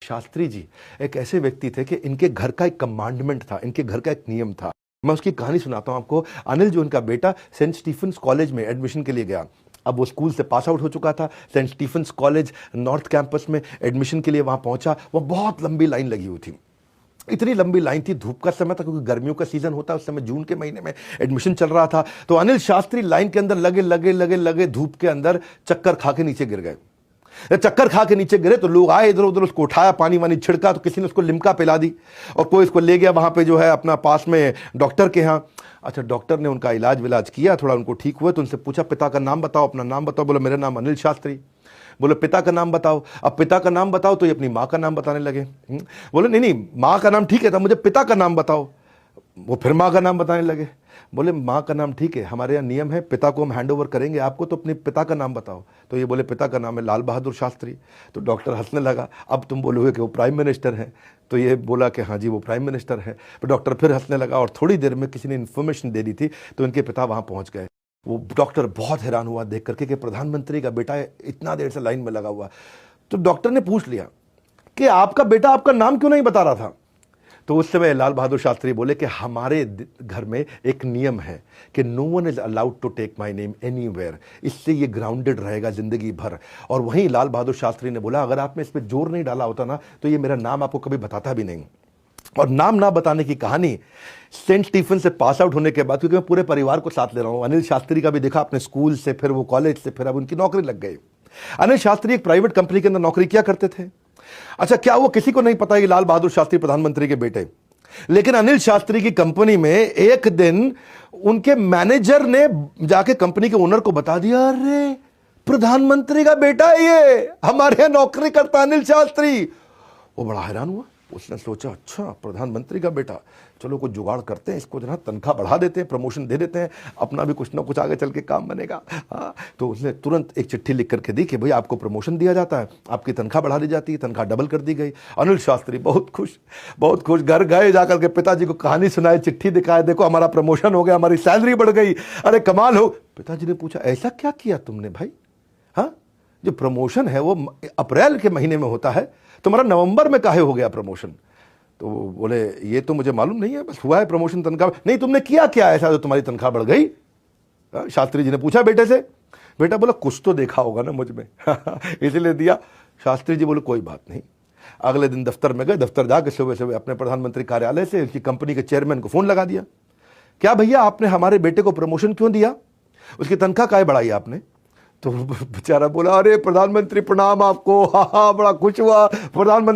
शास्त्री जी एक ऐसे व्यक्ति थे कि इनके घर का एक कमांडमेंट था, इनके घर का एक नियम था। मैं उसकी कहानी सुनाता हूं आपको। अनिल जो उनका बेटा सेंट स्टीफेंस कॉलेज में एडमिशन के लिए गया। अब वो स्कूल से पास आउट हो चुका था। Saint Stephen's College North Campus में एडमिशन के लिए वहां पहुंचा। वो बहुत लंबी लाइन लगी हुई थी, इतनी लंबी लाइन थी, धूप का समय था क्योंकि गर्मियों का सीजन होता है उस समय, जून के महीने में एडमिशन चल रहा था। तो अनिल शास्त्री लाइन के अंदर लगे लगे लगे लगे धूप के अंदर चक्कर खा के नीचे गिर गए। चक्कर खा के नीचे गिरे तो लोग आए, इधर उधर उसको उठाया, पानी वानी छिड़का, तो किसी ने उसको लिम्का पिला दी और कोई इसको ले गया वहां पे जो है अपना पास में डॉक्टर के यहाँ। अच्छा, डॉक्टर ने उनका इलाज विलाज किया, थोड़ा उनको ठीक हुआ तो उनसे पूछा पिता का नाम बताओ, अपना नाम बताओ। बोला मेरा नाम अनिल शास्त्री। बोले पिता का नाम बताओ। अब पिता का नाम बताओ तो ये अपनी माँ का नाम बताने लगे। बोले नहीं नहीं, माँ का नाम ठीक है था, मुझे पिता का नाम बताओ। वो फिर माँ का नाम बताने लगे। बोले माँ का नाम ठीक है, हमारे यहाँ नियम है, पिता को हम हैंड ओवर करेंगे आपको, तो अपने पिता का नाम बताओ। तो ये बोले पिता का नाम है लाल बहादुर शास्त्री। तो डॉक्टर हंसने लगा। अब तुम बोलोगे कि वो प्राइम मिनिस्टर हैं, तो ये बोला कि हाँ जी वो प्राइम मिनिस्टर है। तो डॉक्टर फिर हंसने लगा और थोड़ी देर में किसी ने इन्फॉर्मेशन दे दी थी तो इनके पिता वहाँ पहुँच गए। वो डॉक्टर बहुत हैरान हुआ देख करके कि प्रधानमंत्री का बेटा इतना देर से लाइन में लगा हुआ। तो डॉक्टर ने पूछ लिया कि आपका बेटा आपका नाम क्यों नहीं बता रहा था। तो उस समय लाल बहादुर शास्त्री बोले कि हमारे घर में एक नियम है कि no one is allowed to take my name anywhere, इससे ये ग्राउंडेड रहेगा जिंदगी भर। और वहीं लाल बहादुर शास्त्री ने बोला अगर आपने इस पर जोर नहीं डाला होता ना तो ये मेरा नाम आपको कभी बताता भी नहीं। और नाम ना बताने की कहानी सेंट स्टीफन से पास आउट होने के बाद, क्योंकि मैं पूरे परिवार को साथ ले रहा हूं, अनिल शास्त्री का भी देखा अपने स्कूल से, फिर वो कॉलेज से, फिर अब उनकी नौकरी लग गई। अनिल शास्त्री एक प्राइवेट कंपनी के अंदर नौकरी किया करते थे। अच्छा, क्या वो किसी को नहीं पता कि लाल बहादुर शास्त्री प्रधानमंत्री के बेटे। लेकिन अनिल शास्त्री की कंपनी में एक दिन उनके मैनेजर ने जाके कंपनी के ओनर को बता दिया, अरे प्रधानमंत्री का बेटा है ये, हमारे यहां नौकरी करता अनिल शास्त्री। वो बड़ा हैरान हुआ। उसने सोचा अच्छा प्रधानमंत्री का बेटा, चलो कुछ जुगाड़ करते हैं, इसको जरा तनख्वाह बढ़ा देते हैं, प्रमोशन दे देते हैं, अपना भी कुछ ना कुछ आगे चल के काम बनेगा। हाँ, तो उसने तुरंत एक चिट्ठी लिख करके दी कि भाई आपको प्रमोशन दिया जाता है, आपकी तनख्वाह बढ़ा दी जाती है, तनख्वाह डबल कर दी गई। अनिल शास्त्री बहुत खुश, बहुत खुश। घर गए, जाकर के पिताजी को कहानी सुनाई, चिट्ठी दिखाए, देखो हमारा प्रमोशन हो गया, हमारी सैलरी बढ़ गई, अरे कमाल हो। पिताजी ने पूछा ऐसा क्या किया तुमने भाई? हाँ, जो प्रमोशन है वो अप्रैल के महीने में होता है, तुम्हारा नवंबर में काहे हो गया प्रमोशन? तो बोले ये तो मुझे मालूम नहीं है, बस हुआ है प्रमोशन, तनख्वाह नहीं। तुमने किया क्या ऐसा जो तुम्हारी तनख्वाह बढ़ गई? शास्त्री जी ने पूछा बेटे से। बेटा बोला कुछ तो देखा होगा ना मुझ में इसलिए दिया। शास्त्री जी बोले कोई बात नहीं। अगले दिन दफ्तर में गए, दफ्तर जाकर सुबह सुबह अपने प्रधानमंत्री कार्यालय से उसकी कंपनी के चेयरमैन को फोन लगा दिया, क्या भैया आपने हमारे बेटे को प्रमोशन क्यों दिया, उसकी तनख्वाह काहे बढ़ाई आपने? तो बेचारा बोला अरे प्रधानमंत्री प्रणाम आपको, हाँ हाँ बड़ा खुश हुआ प्रधानमंत्री